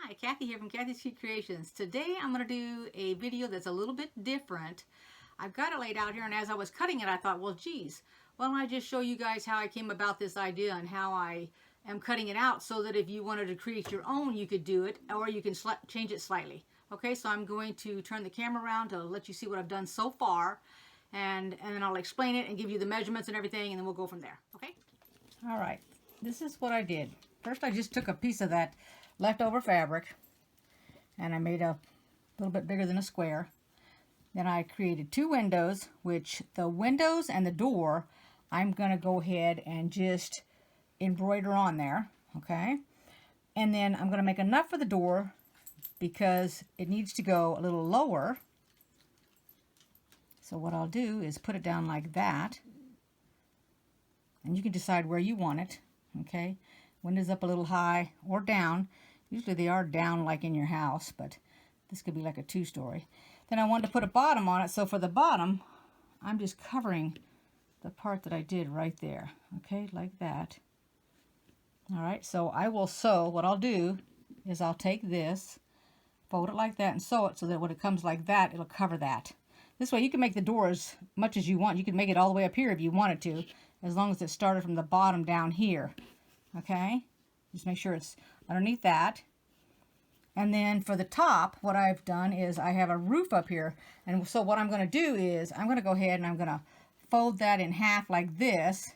Hi, Kathy here from Kathy's Cute Creations. Today I'm going to do a video that's a little bit different. I've got it laid out here, and as I was cutting it I thought, well geez, why don't I just show you guys how I came about this idea and how I am cutting it out so that if you wanted to create your own you could do it, or you can change it slightly. Okay, so I'm going to turn the camera around to let you see what I've done so far, and then I'll explain it and give you the measurements and everything, and then we'll go from there. Okay? Alright, this is what I did. First I just took a piece of that leftover fabric and I made a little bit bigger than a square. Then I created two windows, which the windows and the door I'm going to go ahead and just embroider on there, okay? And then I'm going to make enough for the door because it needs to go a little lower. So what I'll do is put it down like that, and you can decide where you want it, okay? Windows up a little high or down. Usually they are down like in your house, but this could be like a two-story. Then I wanted to put a bottom on it, so for the bottom I'm just covering the part that I did right there, okay, like that. Alright, so I will sew. What I'll do is I'll take this, fold it like that, and sew it so that when it comes like that, it'll cover that. This way you can make the door as much as you want. You can make it all the way up here if you wanted to, as long as it started from the bottom down here. Okay, just make sure it's underneath that. And then for the top, what I've done is I have a roof up here, and so what I'm going to do is I'm going to go ahead and I'm going to fold that in half like this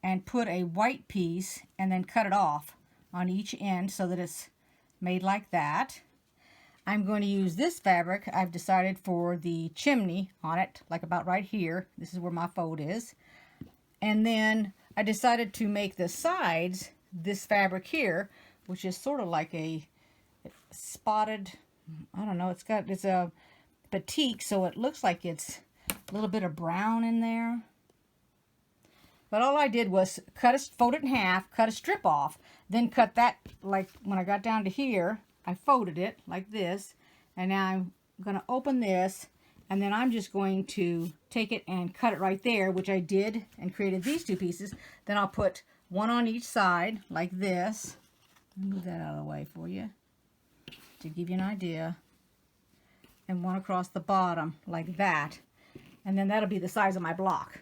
and put a white piece and then cut it off on each end so that it's made like that. I'm going to use this fabric I've decided for the chimney on it, like about right here. This is where my fold is. And then I decided to make the sides this fabric here, which is sort of like a spotted, I don't know, it's a batik, so it looks like it's a little bit of brown in there. But all I did was fold it in half, cut a strip off, then cut that, like when I got down to here, I folded it like this, and now I'm going to open this, and then I'm just going to take it and cut it right there, which I did and created these two pieces. Then I'll put one on each side like this. Move that out of the way for you to give you an idea. And one across the bottom like that. And then that'll be the size of my block.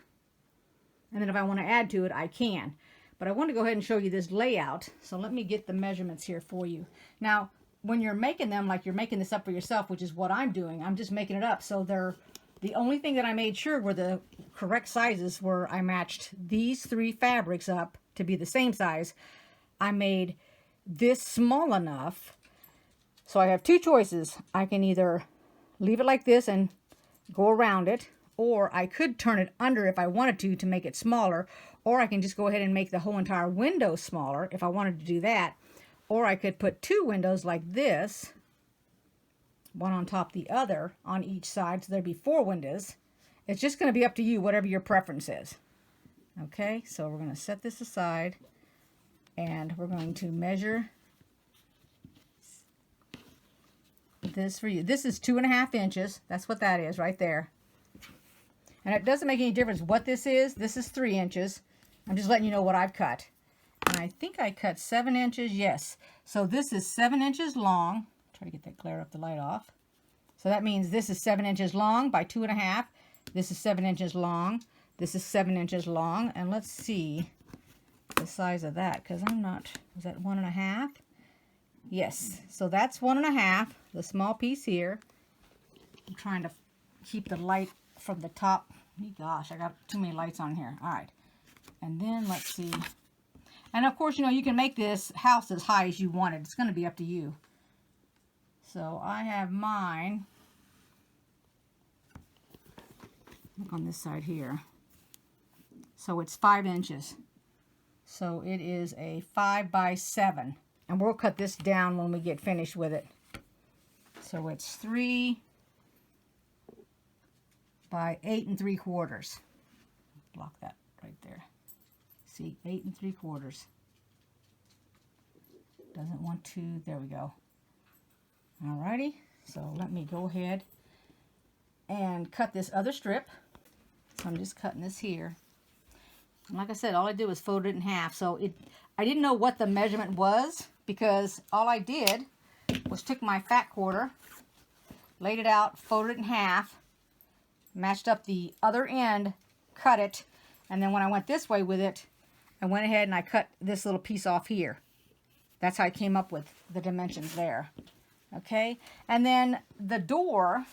And then if I want to add to it, I can. But I want to go ahead and show you this layout. So let me get the measurements here for you. Now, when you're making them, like you're making this up for yourself, which is what I'm doing, I'm just making it up. So the only thing that I made sure were the correct sizes were I matched these three fabrics up to be the same size. I made this small enough. So I have two choices. I can either leave it like this and go around it, or I could turn it under if I wanted to make it smaller, or I can just go ahead and make the whole entire window smaller if I wanted to do that. Or I could put two windows like this, one on top of the other on each side, so there'd be four windows. It's just going to be up to you, whatever your preference is. Okay, so we're going to set this aside, and we're going to measure this for you. This is 2.5 inches. That's what that is right there. And it doesn't make any difference what this is. This is 3 inches. I'm just letting you know what I've cut. And I think I cut 7 inches, yes. So this is 7 inches long. Try to get that glare of the light off. So that means this is 7 inches long by 2.5. This is 7 inches long. This is 7 inches long. And let's see the size of that, because I'm not, is that 1.5? Yes, so that's 1.5, the small piece here. I'm trying to keep the light from the top. Oh, gosh, I got too many lights on here. All right, and then let's see. And of course, you know, you can make this house as high as you want it. It's going to be up to you. So I have mine. Look on this side here. So it's 5 inches. So it is a 5 by 7. And we'll cut this down when we get finished with it. So it's 3 by 8 3/4. Block that right there. See, 8 3/4. Doesn't want to, there we go. Alrighty, so let me go ahead and cut this other strip. So I'm just cutting this here. And like I said, all I did was fold it in half. So I didn't know what the measurement was, because all I did was took my fat quarter, laid it out, folded it in half, matched up the other end, cut it, and then when I went this way with it, I went ahead and I cut this little piece off here. That's how I came up with the dimensions there. Okay, and then the door,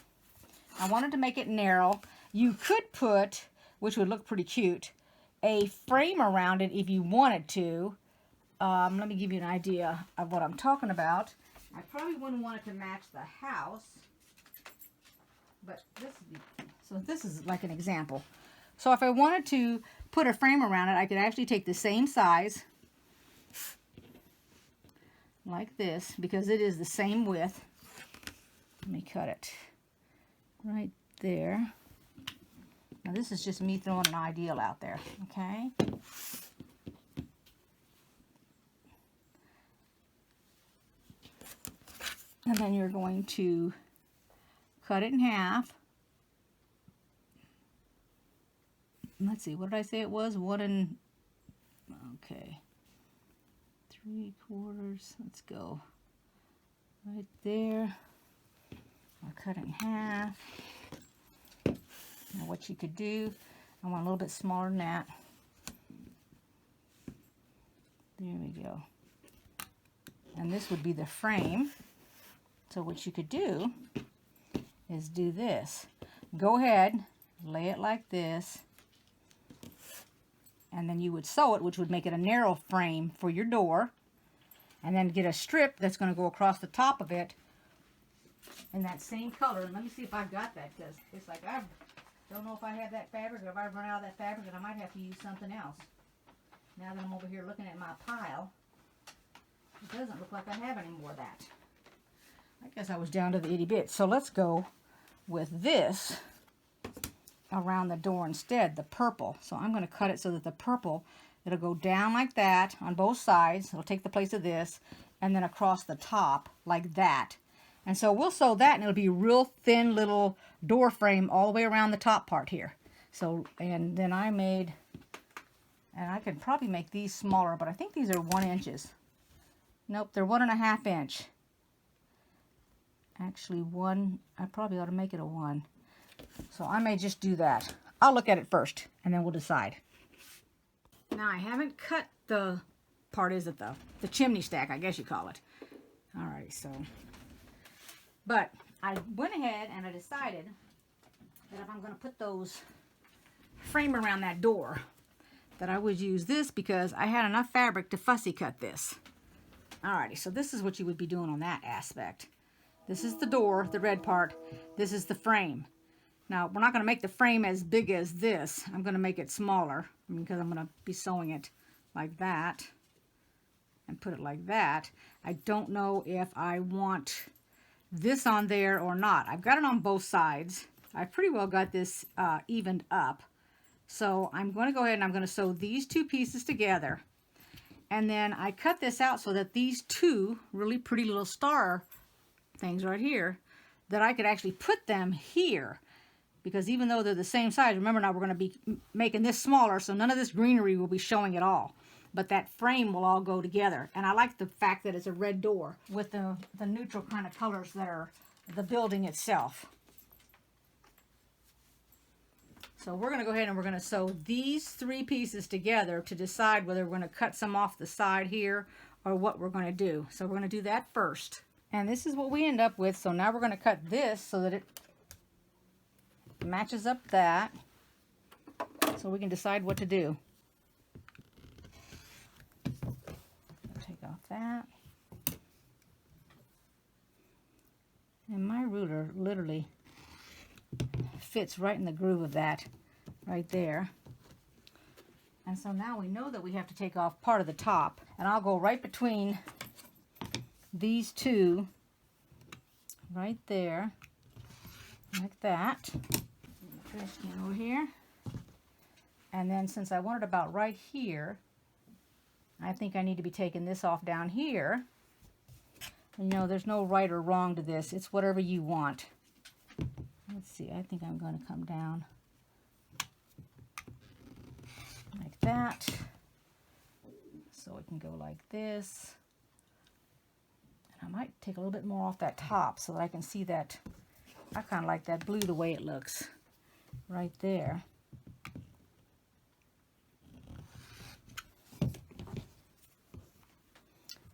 I wanted to make it narrow. You could put, which would look pretty cute, a frame around it if you wanted to. Let me give you an idea of what I'm talking about. I probably wouldn't want it to match the house, but this is like an example. So if I wanted to put a frame around it, I could actually take the same size, like this, because it is the same width. Let me cut it right there. Now this is just me throwing an ideal out there, okay? And then you're going to cut it in half. Let's see, what did I say it was? 1 and, okay, 3/4, let's go right there. I'll cut it in half. Now what you could do, I want a little bit smaller than that. There we go. And this would be the frame. So what you could do is do this. Go ahead, lay it like this, and then you would sew it, which would make it a narrow frame for your door, and then get a strip that's going to go across the top of it in that same color. And let me see if I've got that, because it's like I don't know if I have that fabric, or if I've run out of that fabric, and I might have to use something else. Now that I'm over here looking at my pile, it doesn't look like I have any more of that. I guess I was down to the itty bit. So let's go with this around the door instead, the purple. So I'm going to cut it so that the purple, it'll go down like that on both sides. It'll take the place of this, and then across the top like that. And so we'll sew that, and it'll be a real thin little door frame all the way around the top part here. So, and then I made, and I could probably make these smaller, but I think these are 1 inches. Nope, they're 1.5 inch. Actually, 1, I probably ought to make it a 1. So I may just do that. I'll look at it first, and then we'll decide. Now, I haven't cut the part, is it the chimney stack, I guess you call it. Alright, so, but I went ahead and I decided that if I'm going to put those frame around that door, that I would use this, because I had enough fabric to fussy cut this. Alrighty, so this is what you would be doing on that aspect. This is the door, the red part. This is the frame. Now, we're not going to make the frame as big as this. I'm going to make it smaller, because I'm going to be sewing it like that and put it like that. I don't know if I want this on there or not. I've got it on both sides. I've pretty well got this evened up. So I'm going to go ahead and I'm going to sew these two pieces together. And then I cut this out so that these two really pretty little star things right here, that I could actually put them here, because even though they're the same size, remember now we're going to be making this smaller, so none of this greenery will be showing at all, but that frame will all go together. And I like the fact that it's a red door with the neutral kind of colors that are the building itself. So we're going to go ahead and we're going to sew these 3 pieces together to decide whether we're going to cut some off the side here or what we're going to do. So we're going to do that first. And this is what we end up with. So now we're going to cut this so that it matches up that, so we can decide what to do. Take off that. And my ruler literally fits right in the groove of that right there. And so now we know that we have to take off part of the top. And I'll go right between these two right there, like that. Trash can over here. And then since I want it about right here, I think I need to be taking this off down here. And, you know, there's no right or wrong to this. It's whatever you want. Let's see, I think I'm going to come down like that. So it can go like this. I might take a little bit more off that top so that I can see that. I kind of like that blue the way it looks right there.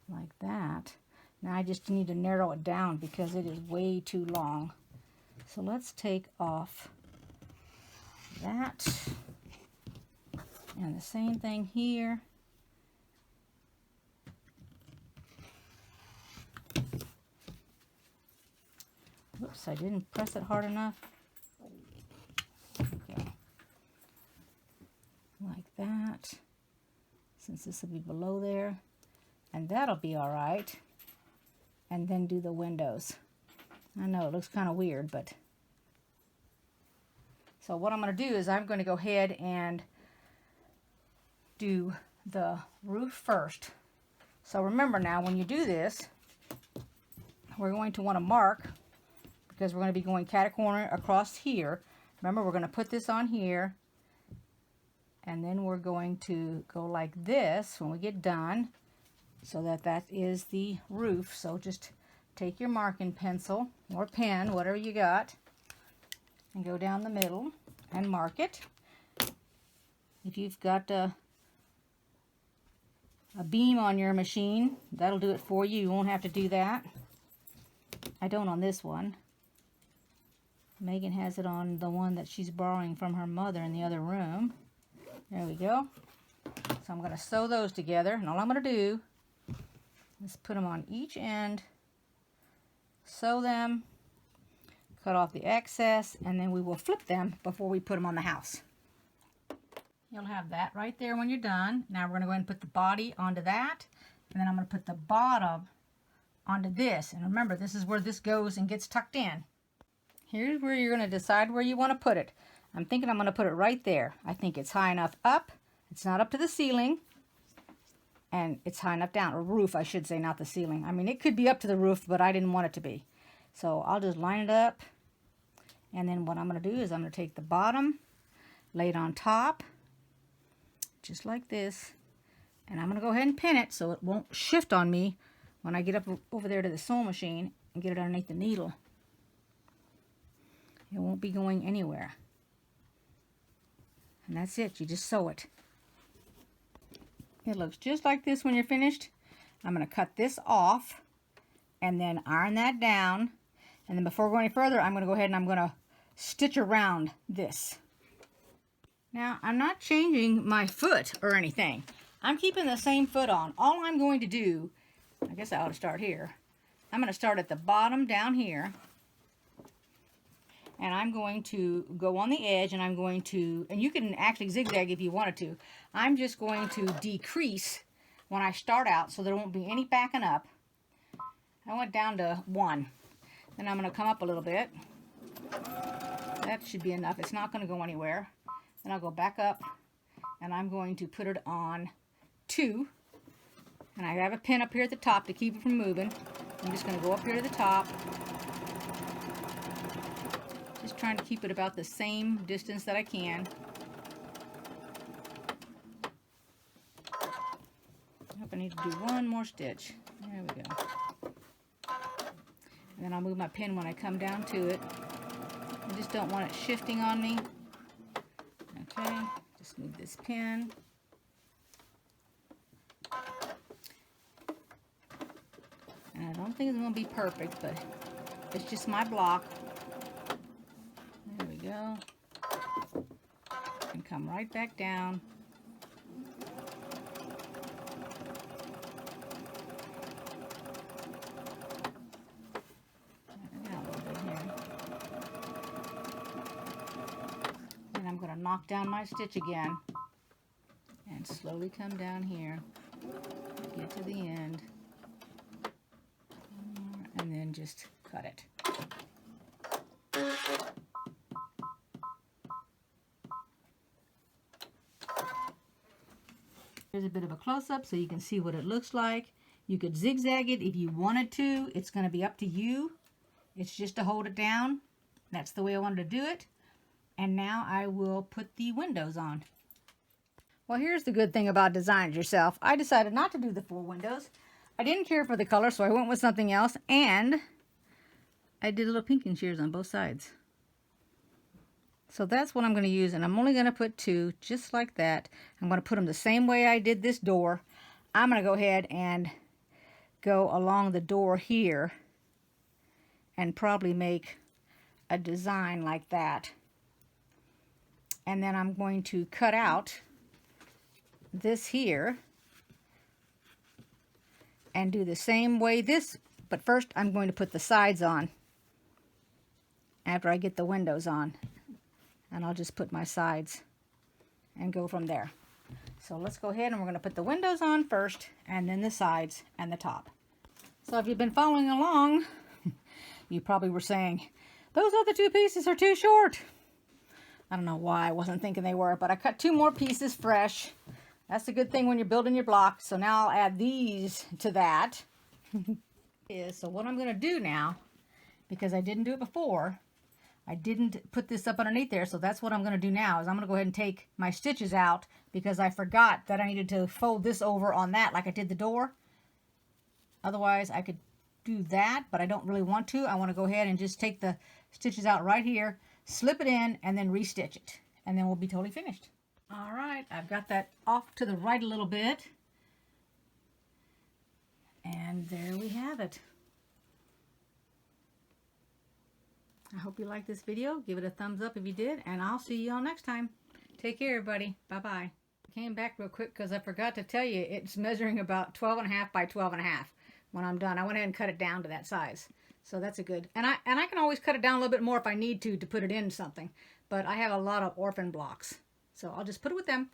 Like that. Now I just need to narrow it down because it is way too long. So let's take off that. And the same thing here. Oops, I didn't press it hard enough. Okay. Like that. Since this will be below there. And that'll be all right. And then do the windows. I know it looks kind of weird, but. So what I'm going to do is I'm going to go ahead and do the roof first. So remember now, when you do this, we're going to want to mark, because we're going to be going cat-a-corner across here. Remember, we're going to put this on here, and then we're going to go like this when we get done, so that that is the roof. So just take your marking pencil or pen, whatever you got, and go down the middle and mark it. If you've got a beam on your machine, that'll do it for you. You won't have to do that. I don't on this one. Megan has it on the one that she's borrowing from her mother in the other room. There we go. So I'm going to sew those together, and all I'm going to do is put them on each end, sew them, cut off the excess, and then we will flip them before we put them on the house. You'll have that right there when you're done. Now we're going to go ahead and put the body onto that, and then I'm going to put the bottom onto this. And remember, this is where this goes and gets tucked in. Here's where you're going to decide where you want to put it. I'm thinking I'm going to put it right there. I think it's high enough up. It's not up to the ceiling. And it's high enough down, or roof, I should say, not the ceiling. I mean, it could be up to the roof, but I didn't want it to be. So I'll just line it up. And then what I'm going to do is I'm going to take the bottom, lay it on top, just like this. And I'm going to go ahead and pin it so it won't shift on me when I get up over there to the sewing machine and get it underneath the needle. It won't be going anywhere. And that's it. You just sew it. It looks just like this when you're finished. I'm going to cut this off and then iron that down. And then before we go any further, I'm going to go ahead and I'm going to stitch around this. Now, I'm not changing my foot or anything. I'm keeping the same foot on. All I'm going to do, I guess I ought to start here. I'm going to start at the bottom down here. And I'm going to go on the edge, and I'm going to, and you can actually zigzag if you wanted to. I'm just going to decrease when I start out so there won't be any backing up. I went down to 1. Then I'm going to come up a little bit. That should be enough. It's not going to go anywhere. Then I'll go back up, and I'm going to put it on 2. And I have a pin up here at the top to keep it from moving. I'm just going to go up here to the top. Just trying to keep it about the same distance that I can. I need to do one more stitch. There we go. And then I'll move my pin when I come down to it. I just don't want it shifting on me. Okay, just move this pin. And I don't think it's going to be perfect, but it's just my block. There we go. And come right back down. And I'm going to knock down my stitch again and slowly come down here, get to the end, and then just cut it. Here's a bit of a close-up so you can see what it looks like. You could zigzag it if you wanted to. It's going to be up to you. It's just to hold it down. That's the way I wanted to do it. And now I will put the windows on. Well, here's the good thing about designing it yourself. I decided not to do the 4 windows. I didn't care for the color, so I went with something else, and I did little pinking shears on both sides. So that's what I'm going to use, and I'm only going to put 2, just like that. I'm going to put them the same way I did this door. I'm going to go ahead and go along the door here and probably make a design like that. And then I'm going to cut out this here and do the same way this, but first I'm going to put the sides on after I get the windows on. And I'll just put my sides and go from there. So let's go ahead and we're going to put the windows on first, and then the sides and the top. So if you've been following along, you probably were saying, those other 2 pieces are too short. I don't know why I wasn't thinking they were, but I cut 2 more pieces fresh. That's a good thing when you're building your block. So now I'll add these to that. So what I'm going to do now, because I didn't do it before, I didn't put this up underneath there, so that's what I'm going to do now, is I'm going to go ahead and take my stitches out, because I forgot that I needed to fold this over on that like I did the door. Otherwise, I could do that, but I don't really want to. I want to go ahead and just take the stitches out right here, slip it in, and then re-stitch it. And then we'll be totally finished. All right, I've got that off to the right a little bit. And there we have it. I hope you liked this video. Give it a thumbs up if you did, and I'll see you all next time. Take care, everybody. Bye-bye. I came back real quick because I forgot to tell you it's measuring about 12.5 by 12.5 when I'm done. I went ahead and cut it down to that size. So that's a good, and I can always cut it down a little bit more if I need to put it in something. But I have a lot of orphan blocks, so I'll just put it with them.